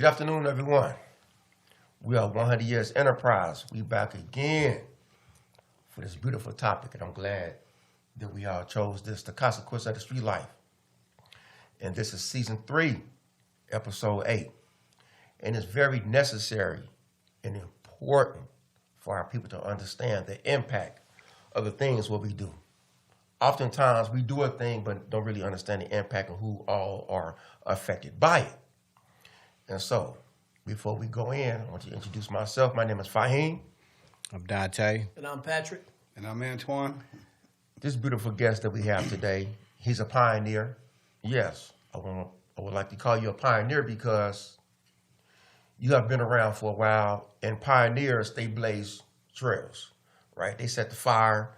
Good afternoon, everyone. We are 100 Years Enterprise. We back again for this beautiful topic, and I'm glad that we all chose this, the consequence of the street life. And this is season 3, episode 8. And it's very necessary and important for our people to understand the impact of the things what we do. Oftentimes we do a thing but don't really understand the impact of who all are affected by it. And so, before we go in, I want to introduce myself. My name is Fahim. I'm Dante. And I'm Patrick. And I'm Antwon. This beautiful guest that we have today, he's a pioneer. Yes, I would like to call you a pioneer because you have been around for a while, and pioneers, they blaze trails, right? They set the fire,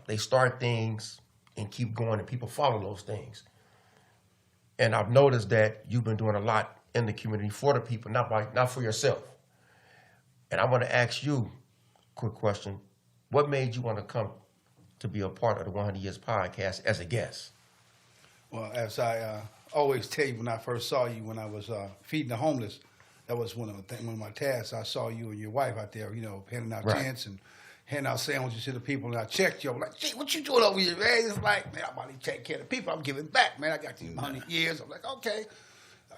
they start things and keep going, and people follow those things. And I've noticed that you've been doing a lot in the community for the people, not for yourself. And I want to ask you a quick question. What made you want to come to be a part of the 100 Years podcast as a guest? Well, as I always tell you, when I first saw you, when I was feeding the homeless, that was one of my tasks. I saw you and your wife out there, handing out tents and handing out sandwiches to the people. And I checked you. I was like, gee, what you doing over here, man? It's like, man, I'm about to take care of the people. I'm giving back, man. I got these 100 years. I'm like, okay.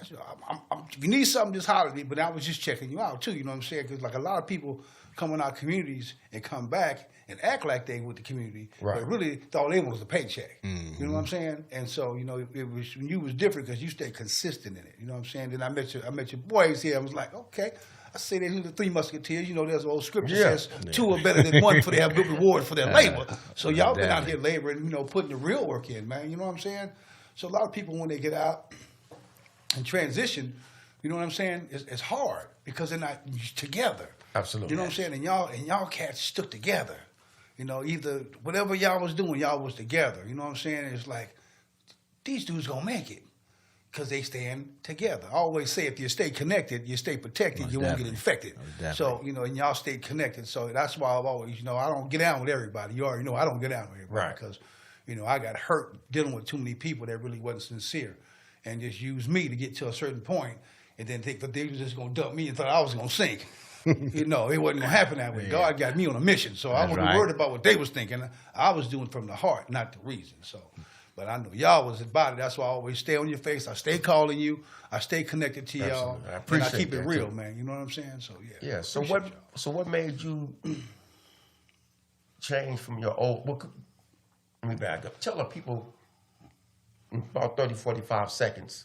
If you need something, just holler at me. But I was just checking you out, too, you know what I'm saying? Because, like, a lot of people come in our communities and come back and act like they with the community, but really all they want was a paycheck. Mm-hmm. You know what I'm saying? And so, you was different because you stayed consistent in it. You know what I'm saying? Then I met your boys here. I was like, okay. I say they're the 3 musketeers. There's an old scripture says 2 are better than 1 for they have good reward for their labor. So y'all been out here laboring, putting the real work in, man. You know what I'm saying? So a lot of people, when they get out and transition, you know what I'm saying? It's hard because they're not together. Absolutely. You know what I'm saying? And y'all cats stuck together. Either whatever y'all was doing, y'all was together. You know what I'm saying? It's like, these dudes gonna make it because they stand together. I always say if you stay connected, you stay protected, Most you won't get infected. So, and y'all stay connected. So that's why I've always, I don't get down with everybody. You already know I don't get down with everybody because, I got hurt dealing with too many people that really wasn't sincere and just used me to get to a certain point and then think that they was just going to dump me and thought I was going to sink. It wasn't going to happen that way. Yeah. God got me on a mission, so I wasn't worried about what they was thinking. I was doing from the heart, not the reason. So, but I know y'all was about it. That's why I always stay on your face. I stay calling you. I stay connected to y'all. I appreciate and I keep it real, too. Man. You know what I'm saying? So yeah. Yeah. So what made you change from your old? Let me back up. Tell the people in about 30, 45 seconds.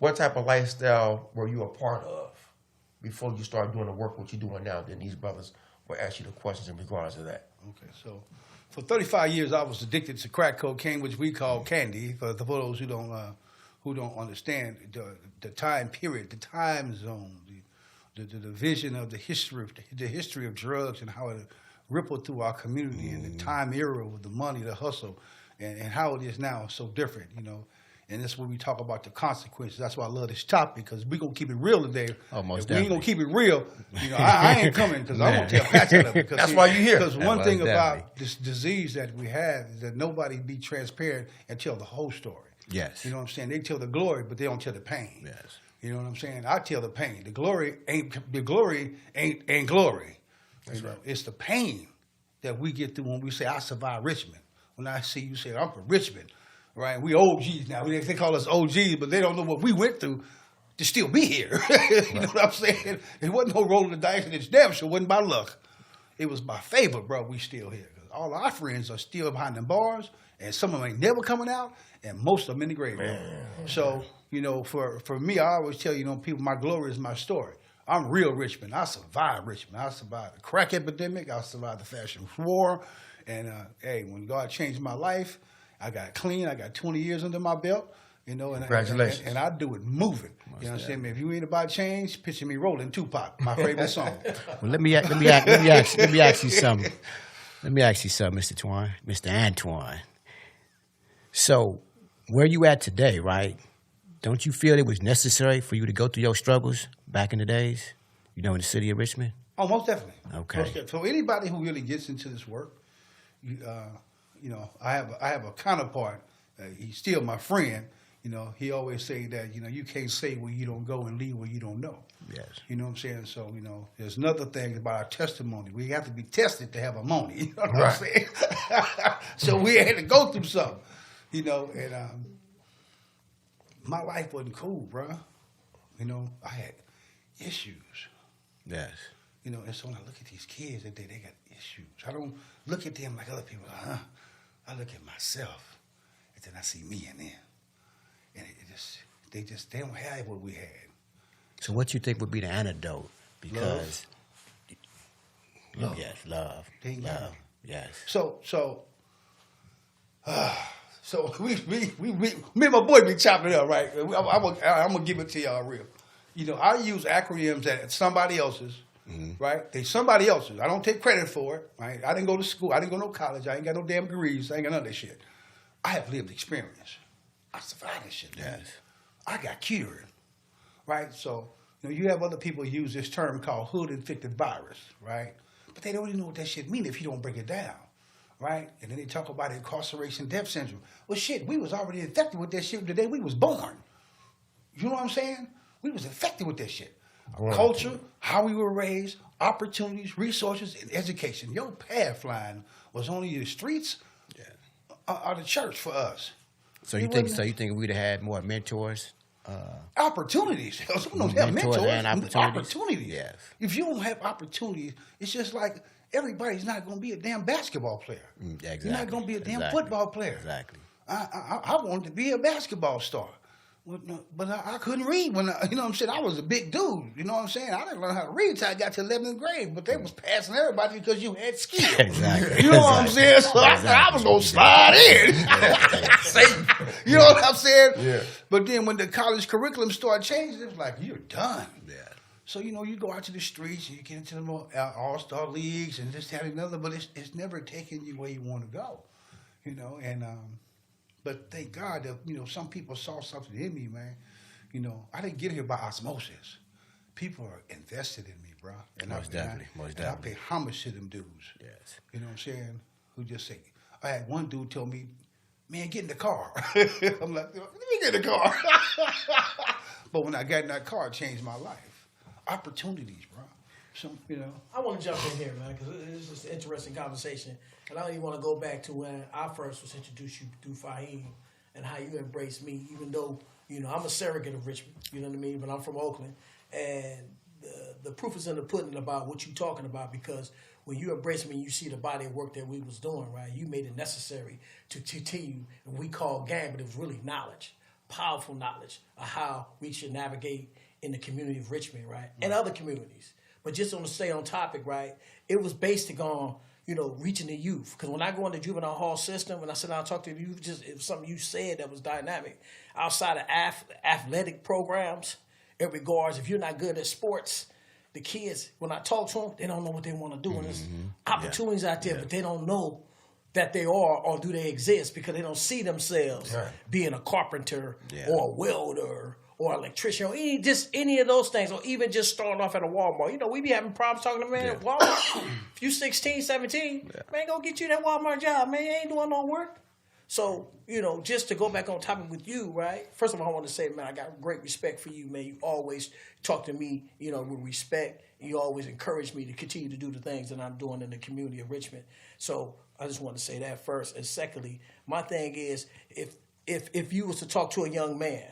What type of lifestyle were you a part of before you started doing the work what you're doing now? Then these brothers will ask you the questions in regards to that. Okay, so for 35 years I was addicted to crack cocaine, which we call candy. For those who don't understand the time period, the time zone, the vision of the history of drugs and how it rippled through our community and the time era with the money, the hustle, and how it is now so different, And that's when we talk about the consequences. That's why I love this topic, because we're going to keep it real today. Almost if we ain't going to keep it real, I ain't coming because I'm going to tell Patrick of it. That's why you're here. Because one thing about this disease that we have is that nobody be transparent and tell the whole story. Yes. You know what I'm saying? They tell the glory, but they don't tell the pain. Yes. You know what I'm saying? I tell the pain. The glory ain't glory. That's right. It's the pain that we get through when we say, I survived Richmond. When I see you say, I'm from Richmond. Right, we OGs now. They call us OGs, but they don't know what we went through to still be here. You know what I'm saying? It wasn't no rolling the dice, and it's damn sure wasn't by luck. It was by favor, bro. We still here. All our friends are still behind them bars, and some of them ain't never coming out, and most of them in the graveyard. So, for me, I always tell people, my glory is my story. I'm real Richmond. I survived Richmond. I survived the crack epidemic. I survived the fashion war, and when God changed my life, I got clean. I got 20 years under my belt, and Congratulations. And I do it moving. You know what I'm saying? If you ain't about change, picture me rolling Tupac, my favorite song. Well, let me ask you something. Let me ask you something, Mr. Antwon. So, where you at today, right? Don't you feel it was necessary for you to go through your struggles back in the days? In the city of Richmond? Oh, most definitely. Okay. Most definitely. So anybody who really gets into this work, I have a counterpart. He's still my friend. You know, he always say that, you know, you can't say where you don't go and leave where you don't know. Yes. You know what I'm saying? So, you know, there's another thing about our testimony. We have to be tested to have a money. You know what I'm saying? So we had to go through something, you know, and my life wasn't cool, bro. You know, I had issues. Yes. You know, and so when I look at these kids, they got issues. I don't look at them like other people. I look at myself, and then I see me in them. And they don't have what we had. So what you think would be the antidote? Because love. Yes, love. They ain't Love. got it. Yes. So we me and my boy be chopping it up, right? I'm gonna give it to y'all real. You know, I use acronyms at somebody else's, right? They somebody else's. I don't take credit for it, right? I didn't go to school. I didn't go to no college. I ain't got no damn degrees. I ain't got none of that shit. I have lived experience. I survived this shit, man. Yes. I got cured, right? So, you know, you have other people use this term called hood-infected virus, right? But they don't even know what that shit means if you don't break it down, right? And then they talk about incarceration death syndrome. Well, shit, we was already infected with that shit the day we was born. You know what I'm saying? We was infected with that shit. Our culture, how we were raised, opportunities, resources, and education. Your path line was only the streets or the church for us. So you think we'd have had more mentors? Opportunities. Some don't have Mentors mentors. and opportunities. Opportunities. Yes. If you don't have opportunities, it's just like everybody's not going to be a damn basketball player. Exactly. You're not going to be a damn football player. Exactly. I wanted to be a basketball star. But I couldn't read when you know what I'm saying? I was a big dude. You know what I'm saying? I didn't learn how to read until I got to 11th grade. But they was passing everybody because you had skill. Exactly. You know what I'm saying? So I was going to slide in. You know what I'm saying? Yeah. But then when the college curriculum started changing, it was like, you're done. Yeah. So, you know, you go out to the streets and you get into the more all-star leagues and this, that, and another, but it's never taking you where you want to go. You know, and but thank God that, you know, some people saw something in me, man. You know, I didn't get here by osmosis. People are invested in me, bro. And Most definitely. I pay homage to them dudes. Yes. You know what I'm saying? Who just say, I had one dude tell me, man, get in the car. I'm like, let me get in the car. But when I got in that car, it changed my life. Opportunities, bro. Some, you know. I want to jump in here, man, because it's just an interesting conversation. And I don't even want to go back to when I first was introduced you through Fahim and how you embraced me, even though, you know, I'm a surrogate of Richmond, you know what I mean? But I'm from Oakland. And the proof is in the pudding about what you're talking about, because when you embrace me and you see the body of work that we was doing, right, you made it necessary to continue, and we call game, but it was really knowledge, powerful knowledge of how we should navigate in the community of Richmond, right, and other communities. But just on to stay on topic, right, it was based on, you know, reaching the youth. Because when I go in the juvenile hall system, when I sit down and talk to the youth, it was something you said that was dynamic. Outside of athletic programs, in regards, if you're not good at sports, the kids, when I talk to them, they don't know what they want to do. And there's opportunities out there, but they don't know that they are or do they exist because they don't see themselves being a carpenter or a welder or electrician or any of those things, or even just starting off at a Walmart. You know, we be having problems talking to man at Walmart. If you 16, 17, man, go get you that Walmart job, man. You ain't doing no work. So, you know, just to go back on topic with you, right? First of all, I want to say, man, I got great respect for you, man. You always talk to me, you know, with respect. You always encourage me to continue to do the things that I'm doing in the community of Richmond. So I just want to say that first. And secondly, my thing is, if you was to talk to a young man,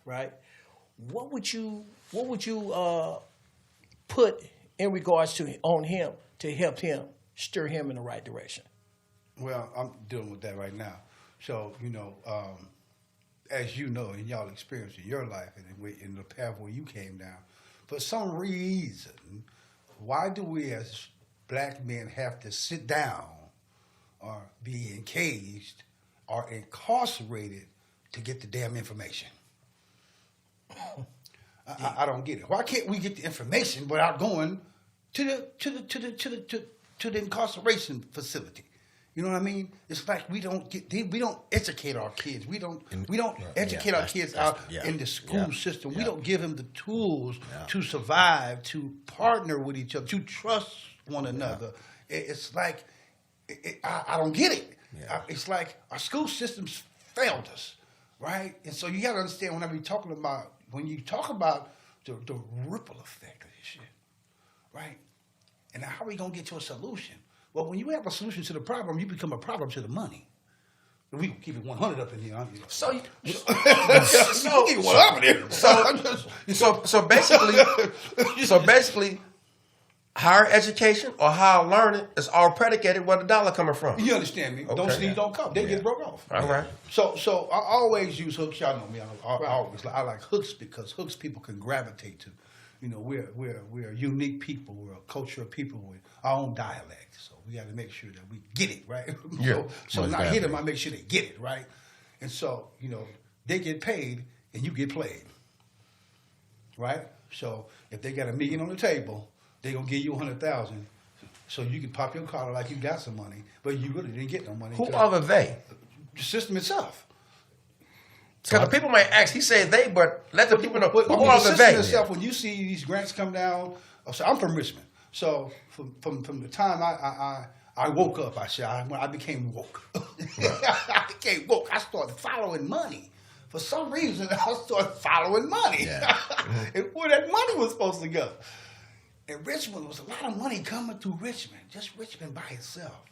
right, what would you put in regards to on him to help him steer him in the right direction? Well, I'm dealing with that right now. So, you know, as you know, in y'all experience in your life and in the path where you came down, for some reason, why do we as black men have to sit down or be encaged or incarcerated to get the damn information? I don't get it. Why can't we get the information without going to the incarceration facility? You know what I mean? It's like we don't educate our kids. We don't educate our kids out in the school system. We don't give them the tools to survive, to partner with each other, to trust one another. It's like I don't get it. It's like our school systems failed us. right? And so you got to understand when you talk about the ripple effect of this shit, right? And how are we going to get to a solution? Well, when you have a solution to the problem, you become a problem to the money. We can keep it 100 up in here. So keep it 100 up in here. So basically, higher education or higher learning is all predicated where the dollar coming from. You understand me? Okay. Don't sneeze, don't come. They get broke off. All right. So I always use hooks. Y'all know me. I like hooks because hooks people can gravitate to. You know, we're unique people. We're a culture of people with our own dialect. So we got to make sure that we get it right. Yeah. So when I hit them, I make sure they get it right. And so they get paid and you get played, right? So if they got $1 million on the table, they gonna give you 100,000, so you can pop your collar like you got some money, but you really didn't get no money. Who are they? The system itself. Because the people might ask, he said they, but let the people know who are the the system they. itself, when you see these grants come down, so I'm from Richmond. So from the time I woke up, when I became woke. I became woke. I started following money. For some reason, I started following money. Yeah. And where that money was supposed to go. In Richmond, there was a lot of money coming through Richmond, just Richmond by itself.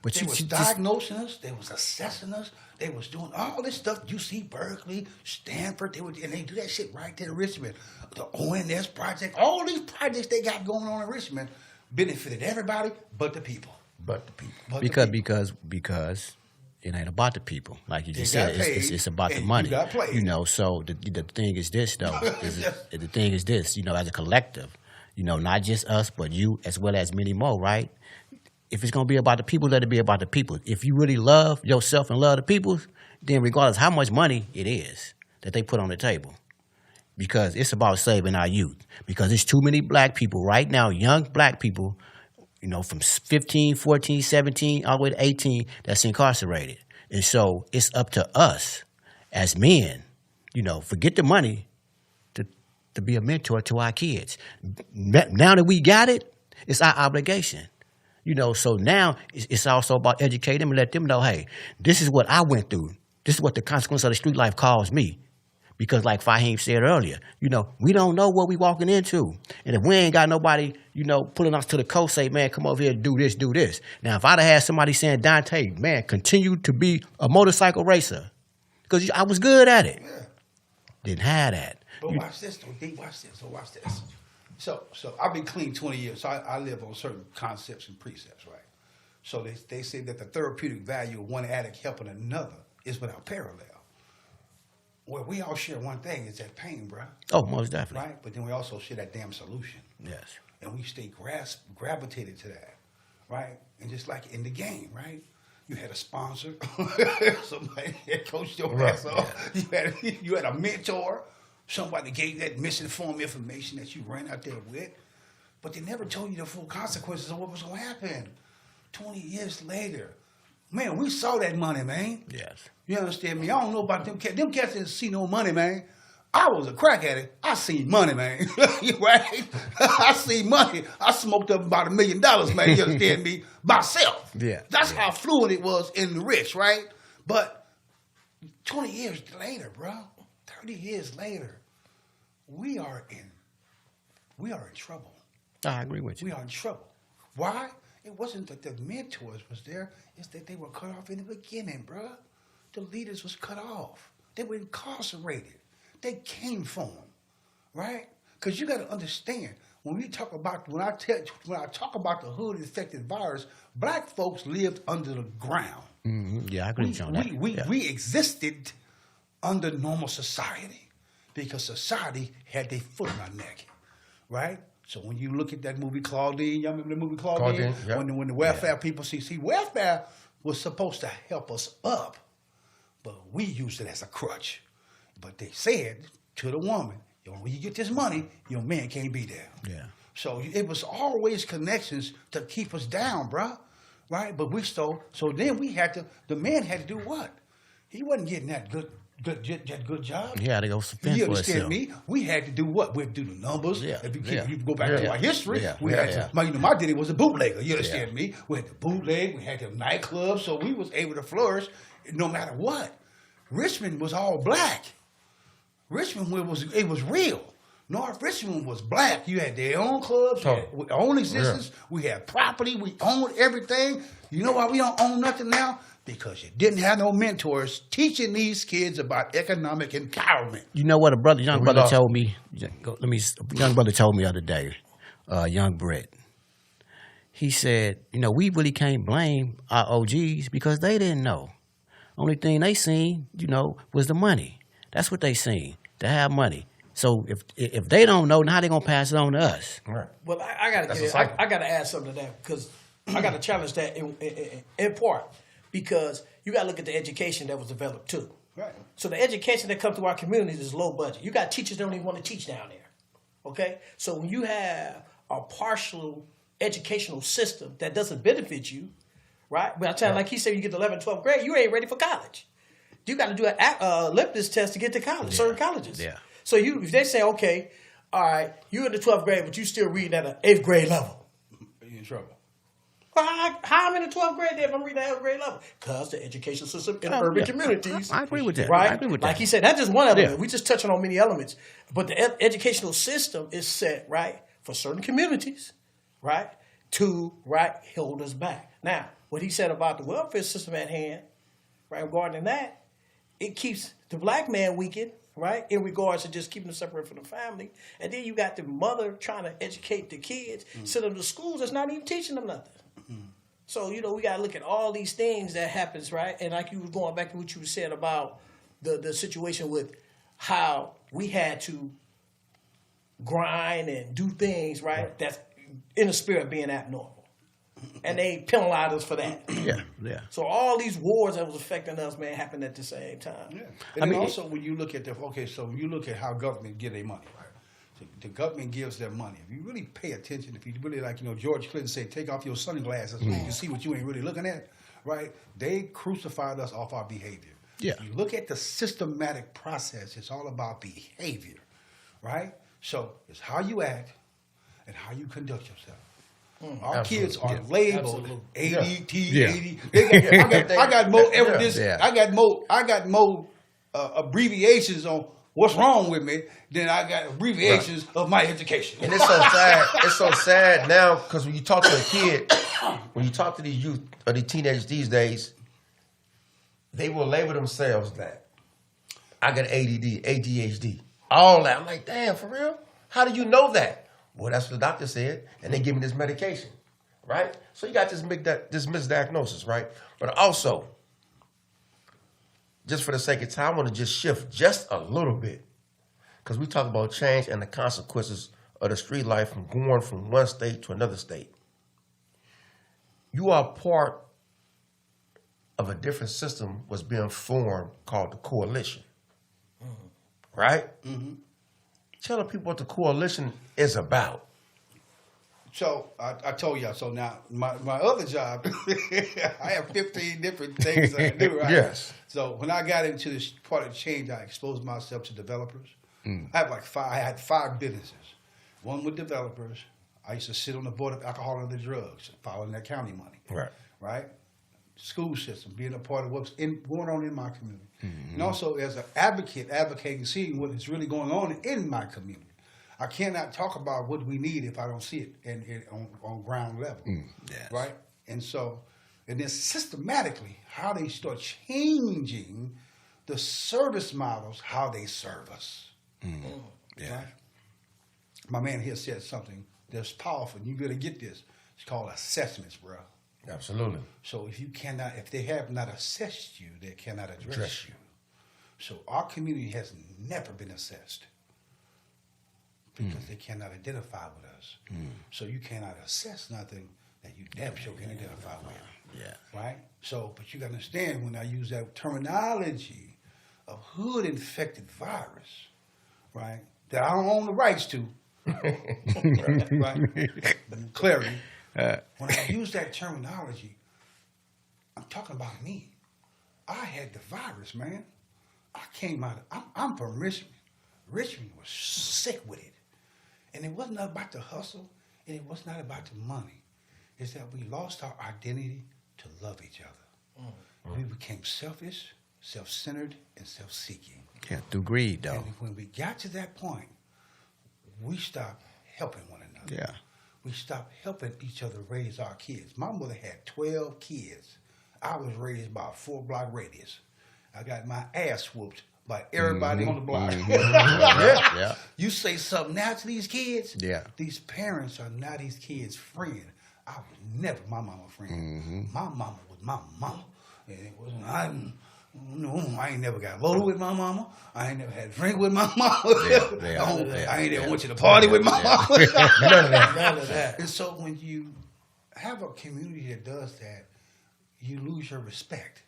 But They was diagnosing us. They was assessing us. They was doing all this stuff. UC Berkeley, Stanford, and they do that shit right there in Richmond. The ONS project, all these projects they got going on in Richmond benefited everybody but the people. Because it ain't about the people, like you just said. It's about the money. You got played. So the thing is this though. The thing is this. As a collective, not just us, but you as well as many more, right? If it's gonna be about the people, let it be about the people. If you really love yourself and love the people, then regardless how much money it is that they put on the table, because it's about saving our youth. Because there's too many black people right now, young black people, from 15, 14, 17, all the way to 18, that's incarcerated. And so it's up to us as men, forget the money, to be a mentor to our kids. Now that we got it, it's our obligation. So now it's also about educating them and let them know, hey, this is what I went through. This is what the consequence of the street life caused me. Because like Fahim said earlier, we don't know what we walking into. And if we ain't got nobody, pulling us to the coast, say, man, come over here and do this, do this. Now, if I'd have had somebody saying, Dante, man, continue to be a motorcycle racer. Because I was good at it. Yeah. Didn't have that. But watch this, though. Watch this. So watch this. So I've been clean 20 years. So I live on certain concepts and precepts, right? So they say that the therapeutic value of one addict helping another is without parallel. Well, we all share one thing, it's that pain, bro. Oh, most definitely. Right? But then we also share that damn solution. Yes. And we stay gravitated to that, right? And just like in the game, right? You had a sponsor, somebody that coached your ass off. You had a mentor, somebody gave that misinformed information that you ran out there with, but they never told you the full consequences of what was going to happen. 20 years later, man, we saw that money, man. Yes. You understand me? I don't know about them cats. Them cats didn't see no money, man. I was a crack addict. I seen money, man. Right? I seen money. I smoked up about $1 million, man. You understand me? Myself. Yeah. That's how fluent it was in the rich, right? But 20 years later, bro, 30 years later, we are in trouble. I agree with you. We are in trouble. Why? It wasn't that the mentors was there. It's that they were cut off in the beginning, bro. The leaders was cut off. They were incarcerated. They came for them, right? Because you got to understand, when I talk about the hood-infected virus, black folks lived under the ground. Mm-hmm. Yeah, I agree with you on that. We existed under normal society because society had their foot on our neck, right? So when you look at that movie Claudine, y'all remember the movie Claudine? Yeah. When the welfare people see, welfare was supposed to help us up, but we used it as a crutch. But they said to the woman, when you get this money, your man can't be there. Yeah. So it was always connections to keep us down, bruh. Right? But so then the man had to do what? He wasn't getting that good job. He had to go fend You for understand himself. me? We had to do what? We had to do the numbers. Yeah. If you go back Yeah. to our history, Yeah. we Yeah. had to. My daddy was a bootlegger. You understand me? We had the bootleg. We had the nightclubs, so we was able to flourish no matter what. Richmond was all black. Richmond was real. North Richmond was black. You had their own clubs, own existence. Yeah. We had property. We owned everything. You know why we don't own nothing now? Because you didn't have no mentors teaching these kids about economic empowerment. You know what young brother told me the other day, young Brett. He said, we really can't blame our OGs because they didn't know. Only thing they seen, was the money. That's what they seen, to have money. So if they don't know, now they're gonna pass it on to us. Right. Well, I gotta add something to that because I gotta challenge that in part because you gotta look at the education that was developed too. Right. So the education that comes to our communities is low budget. You got teachers that don't even want to teach down there. Okay. So when you have a partial educational system that doesn't benefit you, right? By the time, like he said, you get to 11th, 12th grade, you ain't ready for college. You got to do an litmus test to get to college, certain colleges. Yeah. So if they say, okay, all right, you're in the 12th grade, but you still reading at an 8th grade level. You're in trouble. Well, how I'm in the 12th grade if I'm reading at 8th grade level? Because the education system in urban communities. I agree with that. Right? I agree with that. Like he said, that's just one element. We just touching on many elements. But the educational system is set, right, for certain communities, right, to, hold us back. Now, what he said about the welfare system at hand, right, regarding that, it keeps the black man weakened, right, in regards to just keeping them separate from the family. And then you got the mother trying to educate the kids, send them to schools that's not even teaching them nothing. So, we got to look at all these things that happens, right? And like you was going back to what you said about the situation with how we had to grind and do things, right, that's in the spirit of being abnormal. And they penalized us for that. Yeah. So all these wars that was affecting us, man, happened at the same time. Yeah. And also when you look at so you look at how government get their money, right? So the government gives their money. If you really pay attention, if you really George Clinton said, take off your sunglasses so you can see what you ain't really looking at, right? They crucified us off our behavior. Yeah. If you look at the systematic process, it's all about behavior, right? So it's how you act and how you conduct yourself. Our kids are labeled ADT, AD. I got more evidence. I got more abbreviations on what's wrong with me than I got abbreviations of my education. And it's so sad. It's so sad now because when you talk to a kid, when you talk to these youth or the teenagers these days, they will label themselves that. I got ADD, ADHD, all that. I'm like, damn, for real? How do you know that? Well, that's what the doctor said, and they give me this medication, right? So you got this misdiagnosis, right? But also, just for the sake of time, I want to just shift just a little bit because we talk about change and the consequences of the street life from going from one state to another state. You are part of a different system was being formed called the coalition, right? Mm-hmm. Tell the people what the coalition is about. So I told y'all. So now my other job, I have 15 different things I do. Right? Yes. So when I got into this part of change, I exposed myself to developers. I had 5 businesses. One with developers. I used to sit on the board of alcohol and other drugs, following that county money. Right. School system, being a part of what's going on in my community. Mm-hmm. And also as an advocating, seeing what is really going on in my community. I cannot talk about what we need if I don't see it on ground level, right? And then systematically, how they start changing the service models, how they serve us. Right? My man here said something that's powerful, and you better get this. It's called assessments, bro. Absolutely. So if they have not assessed you, they cannot address you. So our community has never been assessed because they cannot identify with us. So you cannot assess nothing that you damn sure can identify with. Yeah. Right? So, but you got to understand when I use that terminology of hood-infected virus, right, that I don't own the rights to, right? Clarity. When I use that terminology, I'm talking about me. I had the virus, man. I came out I'm from Richmond. Richmond was sick with it. And it wasn't about the hustle, and it was not about the money. It's that we lost our identity to love each other. We became selfish, self-centered and self-seeking. Yeah, through greed, though. And when we got to that point, we stopped helping one another. Yeah. We stopped helping each other raise our kids. My mother had 12 kids. I was raised by a 4-block radius. I got my ass whooped by everybody on the block. Yeah. You say something now to these kids, Yeah. these parents are not these kids' friend. I was never my mama's friend. My mama was my mama. And it wasn't, I ain't never got loaded with my mama. I ain't never had a drink with my mama. I ain't ever went to the party with my mama. None of that. And so when you have a community that does that, you lose your respect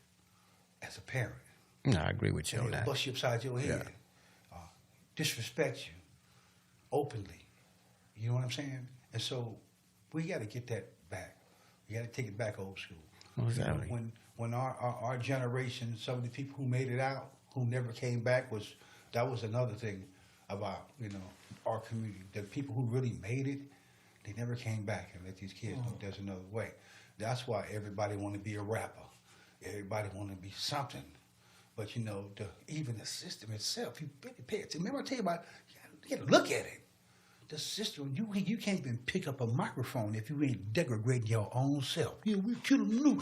as a parent. No, I agree with you on They'll that. bust you upside your head, disrespect you openly. You know what I'm saying? And so we got to get that back. We got to take it back old school. Exactly. You know, when our generation, some of the people who made it out, who never came back, that was another thing about our community. The people who really made it, they never came back and let these kids know there's another way. That's why everybody want to be a rapper. Everybody want to be something. But even the system itself, you better pay attention. Remember I tell you about, you got to look at it. The system, you can't even pick up a microphone if you ain't degrading your own self. Yeah, we killed him.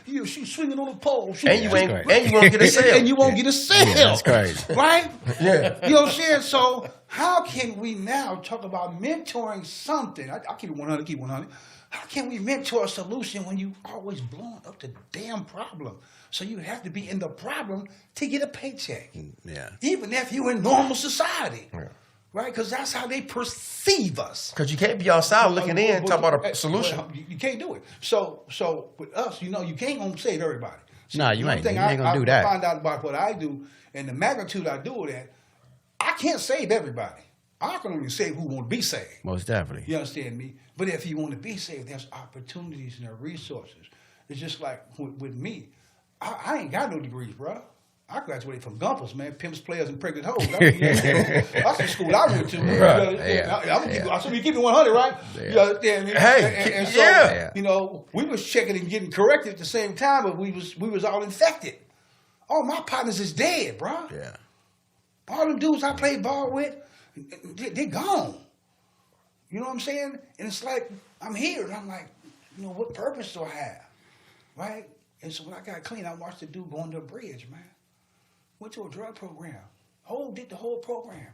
Yeah, she's swinging on a pole. And you won't get a sale. And you won't get a sale. Yeah, that's crazy. Right? Yeah. You know what I'm saying? So how can we now talk about mentoring something? I keep it 100, How can we mentor a solution when you always blowing up the damn problem? So you have to be in the problem to get a paycheck. Yeah. Even if you're in normal society. Yeah. Right? Because that's how they perceive us. Because you can't be outside looking in and talk about a solution. Well, you can't do it. So with us, you can't gonna save everybody. So No, you one ain't. thing You ain't gonna do that. I find out about what I do and the magnitude I do it at, I can't save everybody. I can only save who want to be saved. Most definitely. You understand me? But if you want to be saved, there's opportunities and there are resources. It's just like with me. I ain't got no degrees, bro. I graduated from Gumpers, man. Pimps, players, and pregnant hoes. That's the school I went to. Right. I should be keeping 100, right? Yeah. You understand me? Hey, and so, yeah. we was checking and getting corrected at the same time, but we was all infected. All my partners is dead, bro. Yeah. All them dudes I played ball with, they're gone. You know what I'm saying? And it's like, I'm here, and I'm like, what purpose do I have? Right? And so when I got clean, I watched the dude go under a bridge, man. Went to a drug program. Did the whole program.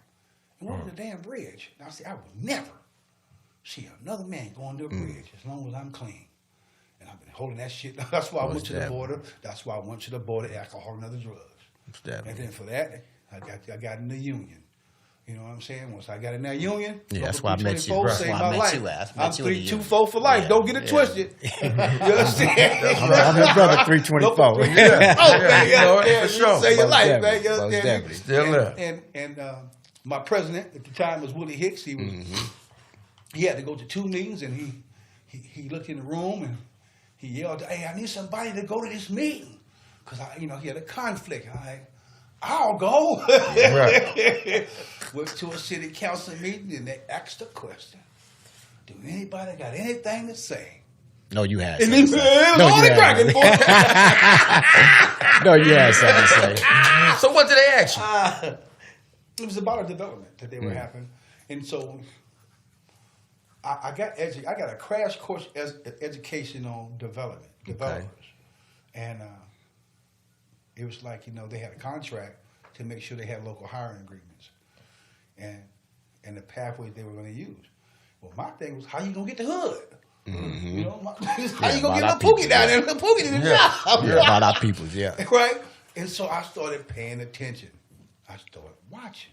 And went to the damn bridge. And I said, I will never see another man go under a bridge as long as I'm clean. And I've been holding that shit. That's why I went to the border. That's why I went to the border, alcohol and other drugs. And then for that, I got in the union. You know what I'm saying? Once I got in that union, that's why I met you. Right. Saved my life. I'm 324 for life. Don't get it twisted. You understand? I'm your brother, 324. For sure. Say your life, man. You Most understand? definitely. Still there. And my president at the time was Willie Hicks. He had to go to 2 meetings, and he looked in the room and he yelled, "Hey, I need somebody to go to this meeting," because he had a conflict. I'll go. Right. Went to a city council meeting and they asked a question. Do anybody got anything to say? No, you had And something to say. No, you had boy. No, you had something to say. So what did they ask you? It was about a development that they were having. And so I got a crash course education on developers. And it was like, they had a contract to make sure they had local hiring agreements and the pathways they were going to use. Well, my thing was, how you going to get the hood? Mm-hmm. How you going to get the Pookie down there? The Pookie didn't job. Yeah, about our peoples, yeah. Right? And so I started paying attention. I started watching.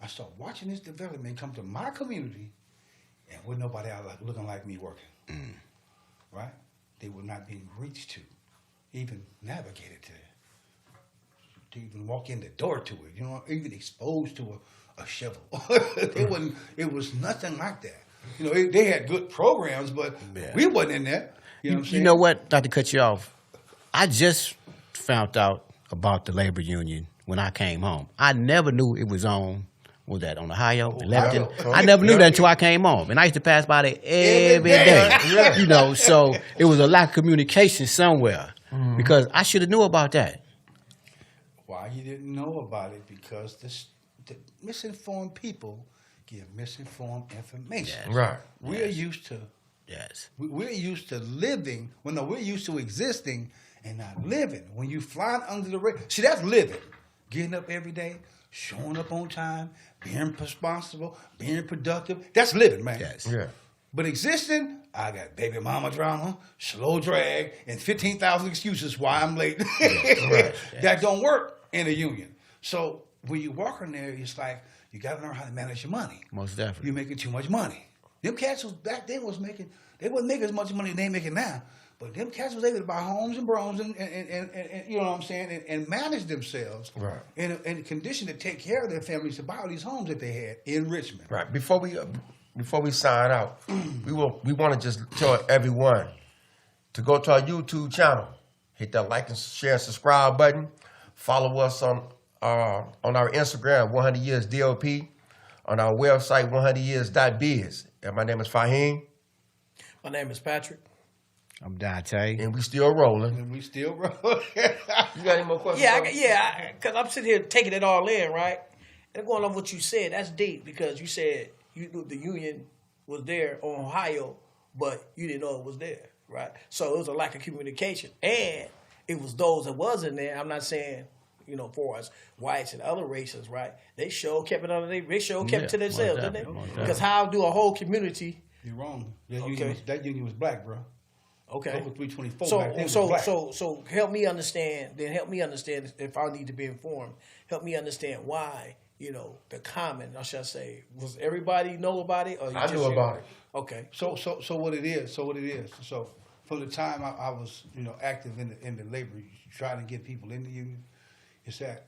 I started watching this development come to my community and with nobody out looking like me working. Right? They were not being reached to, even navigated to even walk in the door to it, even exposed to a shovel. It was nothing like that. They had good programs, but we wasn't in there. You know what I'm saying? You know what, not to cut you off, I just found out about the labor union when I came home. I never knew it was on, was that on Ohio, Lebanon? I never knew that until I came home. And I used to pass by there every day. So it was a lack of communication somewhere because I should have knew about that. Why you didn't know about it? Because the misinformed people give misinformed information. Yes. Right. We're used to Yes. we're used to living. Well, no, we're used to existing and not living. When you flying under the radar, see, that's living. Getting up every day, showing up on time, being responsible, being productive. That's living, man. Yes. Yeah. But existing, I got baby mama drama, slow drag, and 15,000 excuses why I'm late. Right. That don't work in a union. So when you walk in there, it's like you got to learn how to manage your money. Most definitely. You're making too much money. Them cats was back then they wasn't making as much money as they making now. But them cats was able to buy homes and bros and you know what I'm saying, and manage themselves Right. in a condition to take care of their families to buy all these homes that they had in Richmond. Right. Before we sign out, we want to just tell everyone to go to our YouTube channel, hit that like and share and subscribe button, follow us on our Instagram 100 years DOP, on our website 100years.biz. And my name is Fahim, My name is Patrick. I'm Dante. and we still rolling. And we still roll. You got any more questions? Because I'm sitting here taking it all in, right? And going off what you said, that's deep because you said the union was there on Ohio, but you didn't know it was there, right? So it was a lack of communication, and it was those that wasn't there. I'm not saying, for us whites and other races, right? They kept it under kept it to themselves, didn't they? Because how do a whole community? You're wrong. Okay. That union was black, bro. Okay. Over 324 back then was black. So help me understand. Then help me understand if I need to be informed. Help me understand why the common, or should I say, was everybody know about it? Or you I knew about it. Okay. So what it is. So from the time I was active in the labor, trying to get people in the union, it's that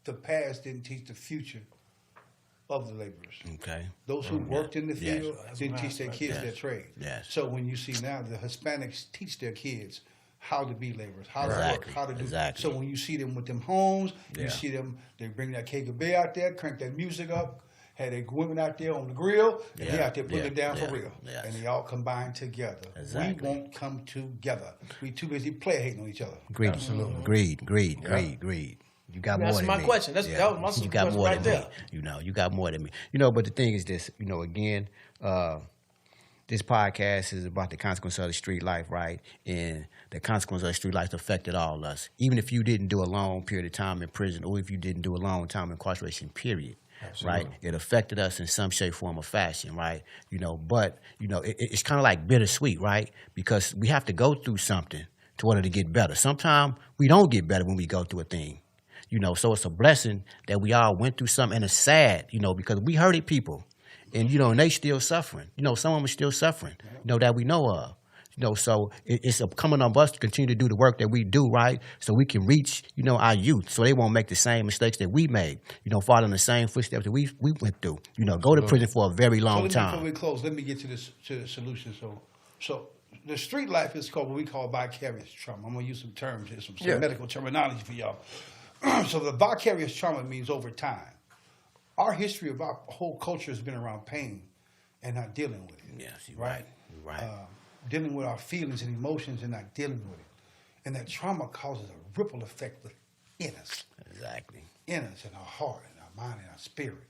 the past didn't teach the future of the laborers. Okay. Those who worked in the field Yes. didn't teach their kids Yes. their trade. Yes. So when you see now the Hispanics teach their kids how to be laborers, how to Exactly. work, how to do. Exactly. So when you see them with them homes, Yeah. you see them, they bring that KGB out there, crank that music up, had their women out there on the grill, and they Yeah. out there putting Yeah. it down Yeah. for real. Yes. And they all combine together. Exactly. We won't come together. We too busy player hating on each other. Greed. Greed. You got more That's than my me. question. That was my You got question more right than there. me. You got more than me. But the thing is this, again, this podcast is about the consequence of the street life, right? And the consequence of the street life affected all of us. Even if you didn't do a long period of time in prison, or if you didn't do a long time incarceration, period. Absolutely. Right? It affected us in some shape, form, or fashion, right? But it's kind of like bittersweet, right? Because we have to go through something in order to get better. Sometimes we don't get better when we go through a thing. So it's a blessing that we all went through something, and it's sad, because we hurted people, and and they still suffering. Some of them are still suffering, that we know of. So it's coming on us to continue to do the work that we do, right? So we can reach, our youth, so they won't make the same mistakes that we made. Follow in the same footsteps that we went through. Go to prison for a very long Before time. we close, let me get to the solution. So the street life is called what we call vicarious trauma. I'm gonna use some terms here, some medical terminology for y'all. So the vicarious trauma means over time. Our history of our whole culture has been around pain and not dealing with it. Yes, you're right. You're right. Dealing with our feelings and emotions and not dealing with it. And that trauma causes a ripple effect within us. Exactly. In us, in our heart, in our mind, in our spirit.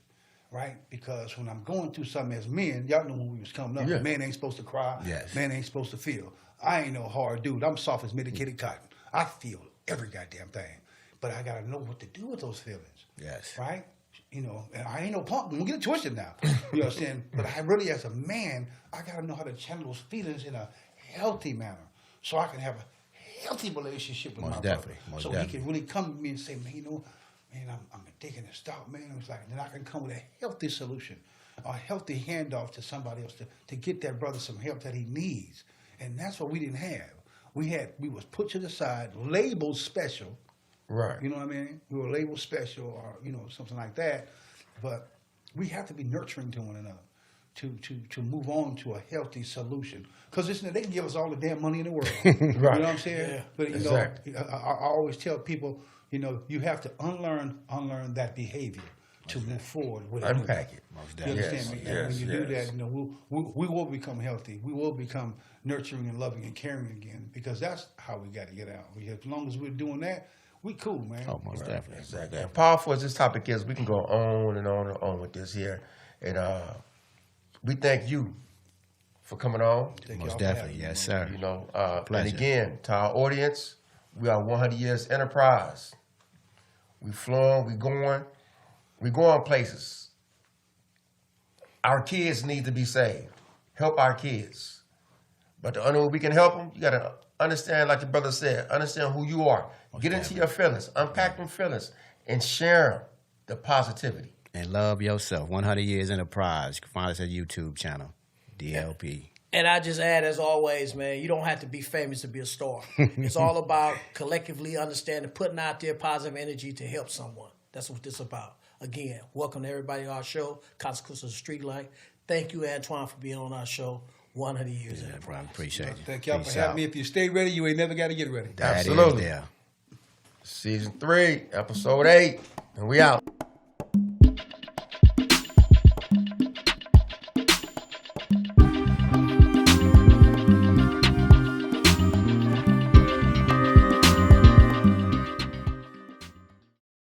Right? Because when I'm going through something as men, y'all know when we was coming up, man ain't supposed to cry, Yes. man ain't supposed to feel. I ain't no hard dude. I'm soft as medicated cotton. I feel every goddamn thing. But I got to know what to do with those feelings. Yes. Right? And I ain't no punk. Don't get it twisted now. You understand? But I really, as a man, I got to know how to channel those feelings in a healthy manner so I can have a healthy relationship with my brother. So he can really come to me and say, man, I'm addicted and stop, man. It's like, then I can come with a healthy solution, a healthy handoff to somebody else to get that brother some help that he needs. And that's what we didn't have. We was put to the side, labeled special. Right. You know what I mean? We were labeled special or, something like that. But we have to be nurturing to one another to move on to a healthy solution. Because they can give us all the damn money in the world. Right. You know what I'm saying? Yeah. But, Exactly. I always tell people, you have to unlearn that behavior to move forward with it. Unpack it. You understand me? And when you do Yes. that, we will become healthy. We will become nurturing and loving and caring again because that's how we got to get out. As long as we're doing that, We cool, man. Oh, most definitely. Exactly. And powerful as this topic is, we can go on and on and on with this here. And we thank you for coming on. Most definitely. Yes, sir. You know, Pleasure. and again, to our audience, we are 100 Years Enterprise. We flowing, we going places. Our kids need to be saved. Help our kids. But the only way we can help them, you got to understand, like your brother said, understand who you are. Get into your feelings, unpack them feelings, and share the positivity. And love yourself. 100 Years Enterprise. You can find us at YouTube channel, DLP. And I just add, as always, man, you don't have to be famous to be a star. It's all about collectively understanding, putting out there positive energy to help someone. That's what this is about. Again, welcome to everybody to our show, Consequences of Street Life. Thank you, Antwon, for being on our show. 100 Years Enterprise. Appreciate you. Thank y'all Peace for having out. me. If you stay ready, you ain't never got to get ready. That is Absolutely. there. Season 3, episode 8, and we out.